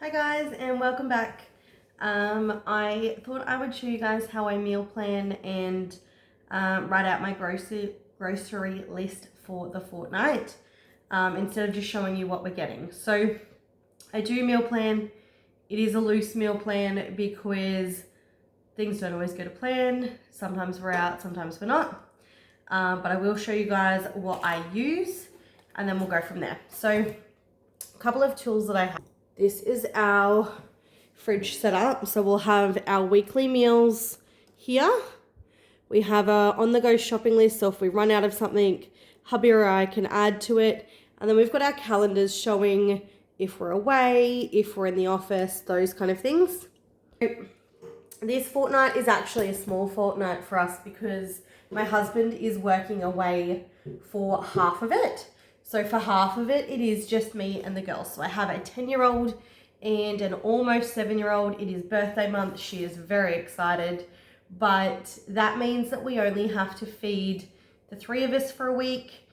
Hi guys, and welcome back. I thought I would show you guys how I meal plan and write out my grocery list for the fortnight, instead of just showing you what we're getting. So I do meal plan. It is a loose meal plan because things don't always go to plan. Sometimes we're out, sometimes we're not. But I will show you guys what I use and then we'll go from there. So a couple of tools that I have. This is our fridge setup. So we'll have our weekly meals here. We have a on-the-go shopping list. So if we run out of something, hubby or I can add to it. And then we've got our calendars showing if we're away, if we're in the office, those kind of things. This fortnight is actually a small fortnight for us because my husband is working away for half of it. So for half of it, it is just me and the girls. So I have a 10-year-old and an almost 7-year-old. It is birthday month. She is very excited. But that means that we only have to feed the three of us for a week.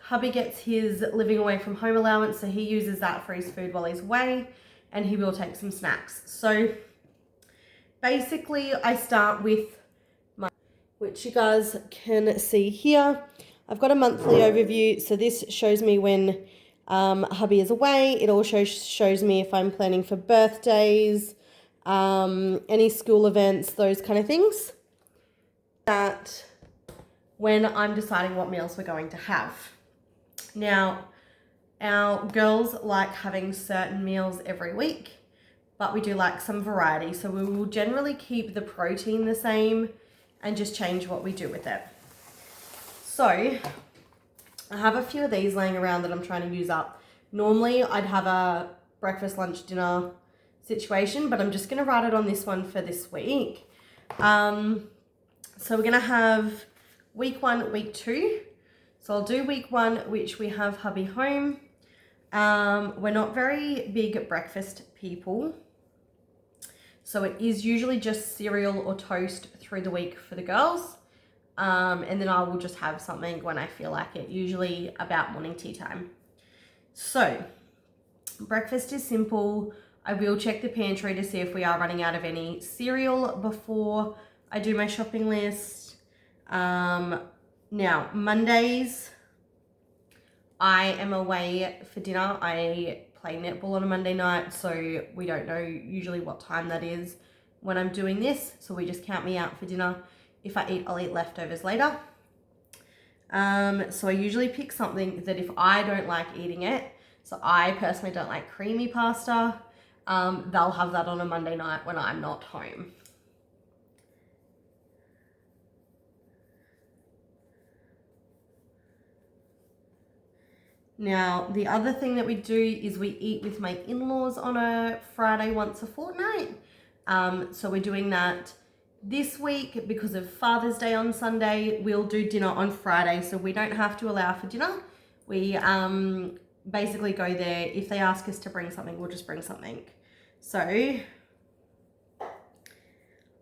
Hubby gets his living away from home allowance, so he uses that for his food while he's away, and he will take some snacks. So basically, I start with which you guys can see here. I've got a monthly overview. So this shows me when hubby is away. It also shows me if I'm planning for birthdays, any school events, those kind of things. That when I'm deciding what meals we're going to have. Now, our girls like having certain meals every week, but we do like some variety. So we will generally keep the protein the same and just change what we do with it. So I have a few of these laying around that I'm trying to use up. Normally I'd have a breakfast, lunch, dinner situation, but I'm just going to write it on this one for this week. So we're going to have week 1, week 2. So I'll do week 1, which we have hubby home. We're not very big breakfast people. So it is usually just cereal or toast through the week for the girls. And then I will just have something when I feel like it, usually about morning tea time. So breakfast is simple. I will check the pantry to see if we are running out of any cereal before I do my shopping list. Now, Mondays, I am away for dinner. I play netball on a Monday night, so we don't know usually what time that is when I'm doing this. So we just count me out for dinner. If I eat, I'll eat leftovers later. So I usually pick something that if I don't like eating it, so I personally don't like creamy pasta, they'll have that on a Monday night when I'm not home. Now, the other thing that we do is we eat with my in-laws on a Friday once a fortnight. So we're doing that this week because of Father's Day on Sunday. We'll do dinner on Friday, so we don't have to allow for dinner. We basically go there. If they ask us to bring something, we'll just bring something. So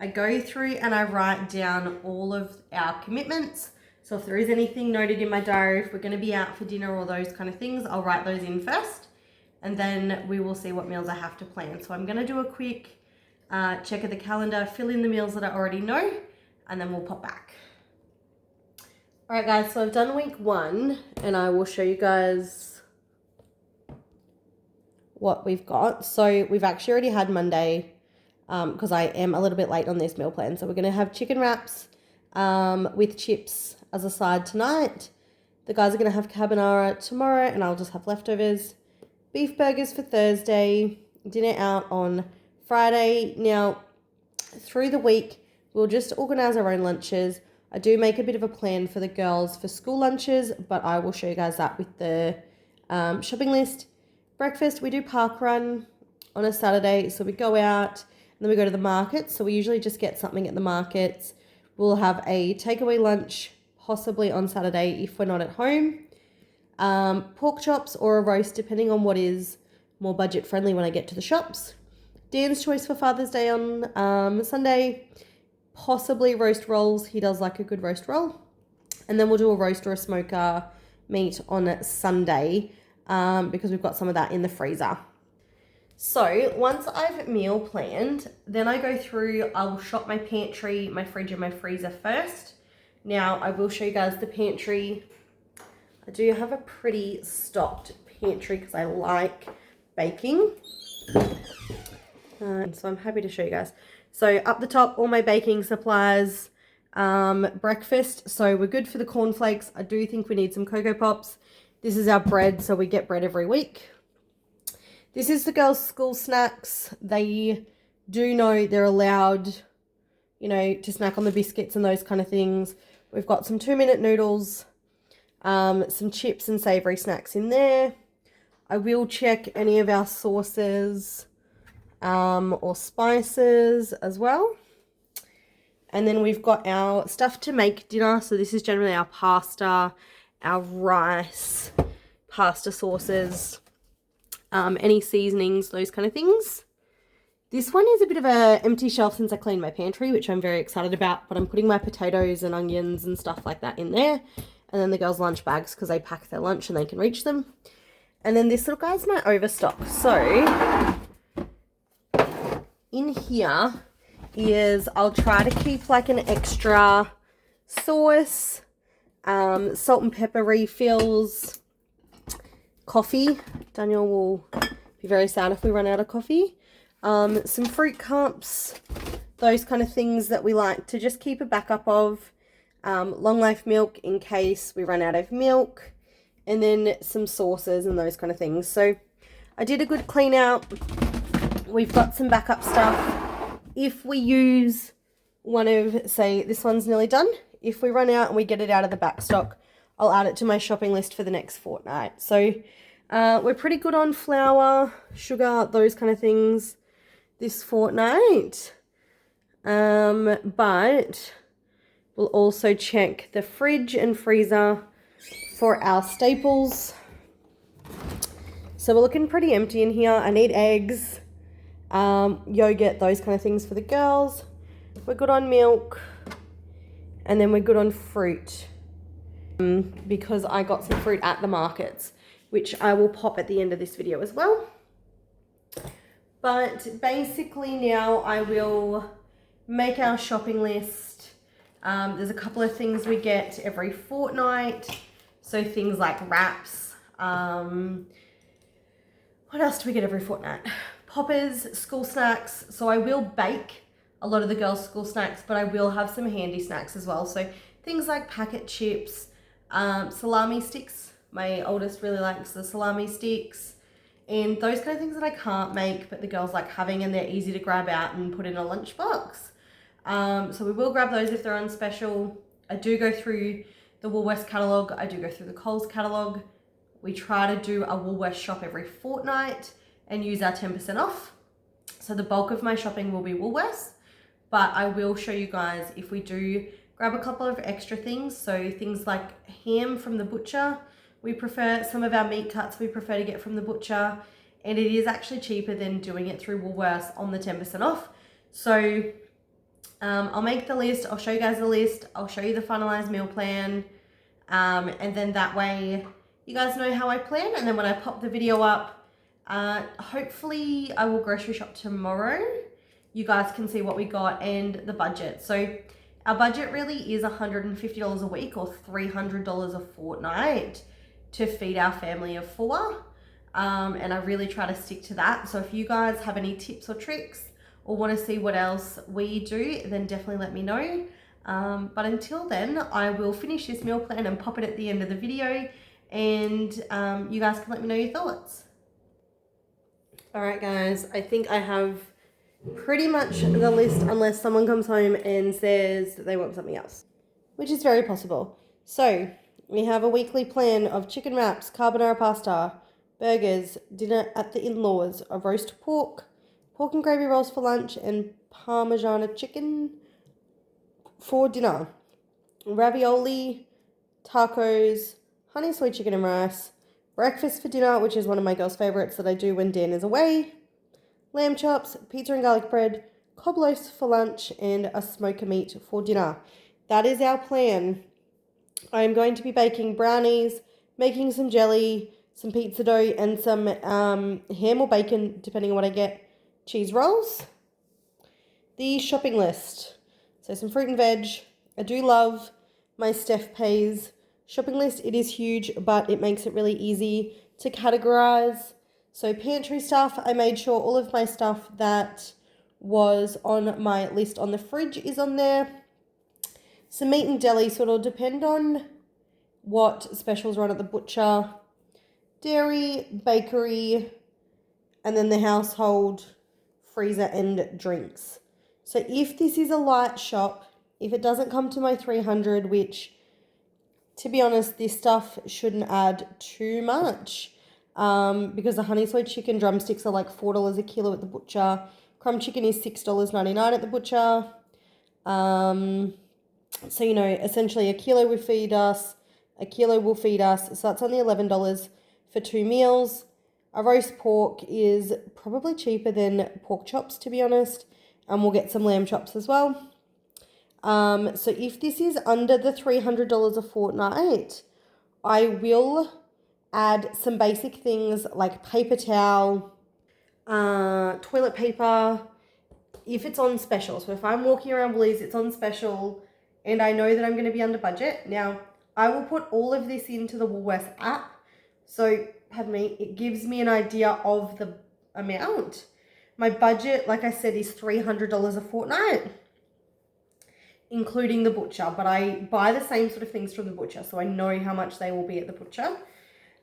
I go through and I write down all of our commitments. So if there is anything noted in my diary, if we're going to be out for dinner or those kind of things, I'll write those in first, and then we will see what meals I have to plan. So I'm going to do a quick check of the calendar, fill in the meals that I already know, and then we'll pop back. All right, guys, so I've done week 1, and I will show you guys what we've got. So we've actually already had Monday because I am a little bit late on this meal plan. So we're going to have chicken wraps with chips as a side tonight. The guys are going to have carbonara tomorrow, and I'll just have leftovers. Beef burgers for Thursday, dinner out on Friday. Now, through the week, we'll just organise our own lunches. I do make a bit of a plan for the girls for school lunches, but I will show you guys that with the shopping list. Breakfast, we do park run on a Saturday, so we go out and then we go to the market. So we usually just get something at the markets. We'll have a takeaway lunch, possibly on Saturday if we're not at home. Pork chops or a roast, depending on what is more budget friendly when I get to the shops. Dan's choice for Father's Day on Sunday, possibly roast rolls. He does like a good roast roll. And then we'll do a roast or a smoker meat on Sunday because we've got some of that in the freezer. So once I've meal planned, then I go through, I will shop my pantry, my fridge and my freezer first. Now I will show you guys the pantry. I do have a pretty stocked pantry because I like baking. So I'm happy to show you guys. So up the top, all my baking supplies, breakfast. So we're good for the cornflakes. I do think we need some Cocoa Pops. This is our bread, so we get bread every week. This is the girls' school snacks. They do know they're allowed, you know, to snack on the biscuits and those kind of things. We've got some 2-minute noodles, some chips and savoury snacks in there. I will check any of our sauces or spices as well. And then we've got our stuff to make dinner. So this is generally our pasta, our rice, pasta sauces, any seasonings, those kind of things. This one is a bit of a empty shelf since I cleaned my pantry, which I'm very excited about, but I'm putting my potatoes and onions and stuff like that in there. And then the girls' lunch bags because they pack their lunch and they can reach them. And then this little guy's my overstock. So in here is, I'll try to keep like an extra sauce, salt and pepper refills, coffee. Daniel will be very sad if we run out of coffee. Some fruit cups, those kind of things that we like to just keep a backup of. Long life milk in case we run out of milk. And then some sauces and those kind of things. So I did a good clean out. We've got some backup stuff. If we use one of, say, this one's nearly done. If we run out and we get it out of the back stock, I'll add it to my shopping list for the next fortnight. So we're pretty good on flour, sugar, those kind of things this fortnight. But we'll also check the fridge and freezer for our staples. So we're looking pretty empty in here. I need eggs, yogurt, those kind of things for the girls. We're good on milk, and then we're good on fruit because I got some fruit at the markets, which I will pop at the end of this video as well. But basically now I will make our shopping list. There's a couple of things we get every fortnight. So things like wraps. What else do we get every fortnight? Poppers, school snacks. So I will bake a lot of the girls' school snacks, but I will have some handy snacks as well. So things like packet chips, salami sticks. My oldest really likes the salami sticks. And those kind of things that I can't make, but the girls like having, and they're easy to grab out and put in a lunchbox. So we will grab those if they're on special. I do go through the Woolworths catalogue. I do go through the Coles catalogue. We try to do a Woolworths shop every fortnight and use our 10% off. So the bulk of my shopping will be Woolworths, but I will show you guys if we do grab a couple of extra things. So things like ham from the butcher. We prefer, some of our meat cuts we prefer to get from the butcher, and it is actually cheaper than doing it through Woolworths on the 10% off. So I'll make the list, I'll show you guys the list, I'll show you the finalized meal plan, and then that way you guys know how I plan. And then when I pop the video up, hopefully I will grocery shop tomorrow. You guys can see what we got and the budget. So our budget really is $150 a week or $300 a fortnight to feed our family of 4. And I really try to stick to that. So if you guys have any tips or tricks or want to see what else we do, then definitely let me know. But until then, I will finish this meal plan and pop it at the end of the video, and you guys can let me know your thoughts. All right, guys, I think I have pretty much the list unless someone comes home and says that they want something else, which is very possible. So we have a weekly plan of chicken wraps, carbonara pasta, burgers, dinner at the in-laws, a roast pork, pork and gravy rolls for lunch, and Parmigiana chicken for dinner, ravioli, tacos, honey soy chicken and rice, breakfast for dinner, which is one of my girls' favourites that I do when Dan is away, lamb chops, pizza and garlic bread, cob loaves for lunch, and a smoker meat for dinner. That is our plan. I am going to be baking brownies, making some jelly, some pizza dough, and some ham or bacon, depending on what I get, cheese rolls. The shopping list. So some fruit and veg. I do love my Steph Pays shopping list. It is huge, but it makes it really easy to categorize. So pantry stuff, I made sure all of my stuff that was on my list on the fridge is on there. Some meat and deli, so it'll depend on what specials are on at the butcher. Dairy, bakery, and then the household, freezer, and drinks. So if this is a light shop, if it doesn't come to my 300, which, to be honest, this stuff shouldn't add too much, because the honey sweet chicken drumsticks are like $4 a kilo at the butcher. Crumb chicken is $6.99 at the butcher. So, you know, essentially a kilo will feed us, so that's only $11 for 2 meals. A roast pork is probably cheaper than pork chops, to be honest, and we'll get some lamb chops as well. So if this is under the $300 a fortnight, I will add some basic things like paper towel, toilet paper, if it's on special. So if I'm walking around Woolies, it's on special, and I know that I'm going to be under budget. Now, I will put all of this into the Woolworths app. So, pardon me, it gives me an idea of the amount. My budget, like I said, is $300 a fortnight, including the butcher. But I buy the same sort of things from the butcher, so I know how much they will be at the butcher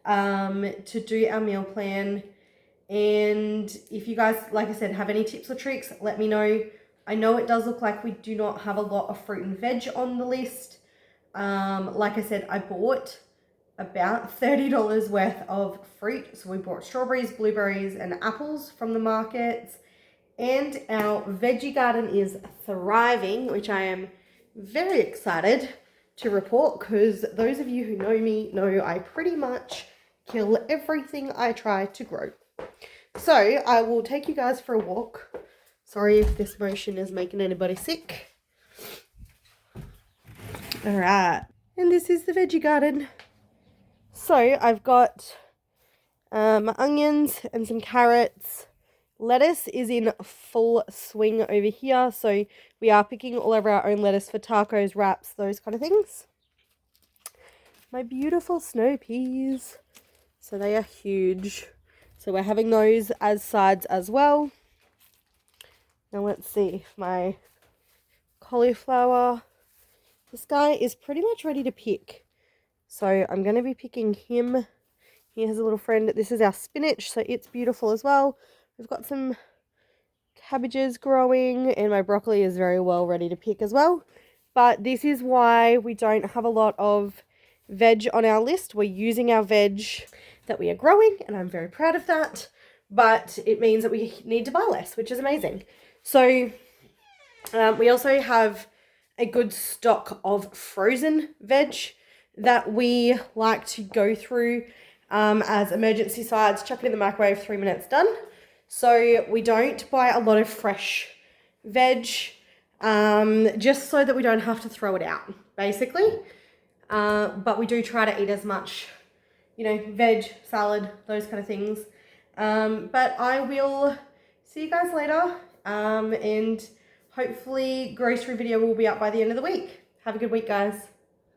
to do our meal plan. And if you guys, like I said, have any tips or tricks, let me know. I know it does look like we do not have a lot of fruit and veg on the list. Like I said, I bought about $30 worth of fruit. So we bought strawberries, blueberries, and apples from the markets. And our veggie garden is thriving, which I am very excited to report, because those of you who know me know I pretty much kill everything I try to grow. So I will take you guys for a walk. Sorry if this motion is making anybody sick. All right. And this is the veggie garden. So I've got my onions and some carrots. Lettuce is in full swing over here. So we are picking all of our own lettuce for tacos, wraps, those kind of things. My beautiful snow peas. So they are huge. So we're having those as sides as well. Now let's see, my cauliflower. This guy is pretty much ready to pick. So I'm going to be picking him. He has a little friend. This is our spinach, so it's beautiful as well. We've got some cabbages growing, and my broccoli is very well ready to pick as well. But this is why we don't have a lot of veg on our list. We're using our veg that we are growing, and I'm very proud of that. But it means that we need to buy less, which is amazing. So we also have a good stock of frozen veg that we like to go through as emergency sides. Chuck it in the microwave, 3 minutes, done. So we don't buy a lot of fresh veg, just so that we don't have to throw it out, basically. But we do try to eat as much, you know, veg, salad, those kind of things. But I will see you guys later, and hopefully grocery video will be up by the end of the week. Have a good week, guys.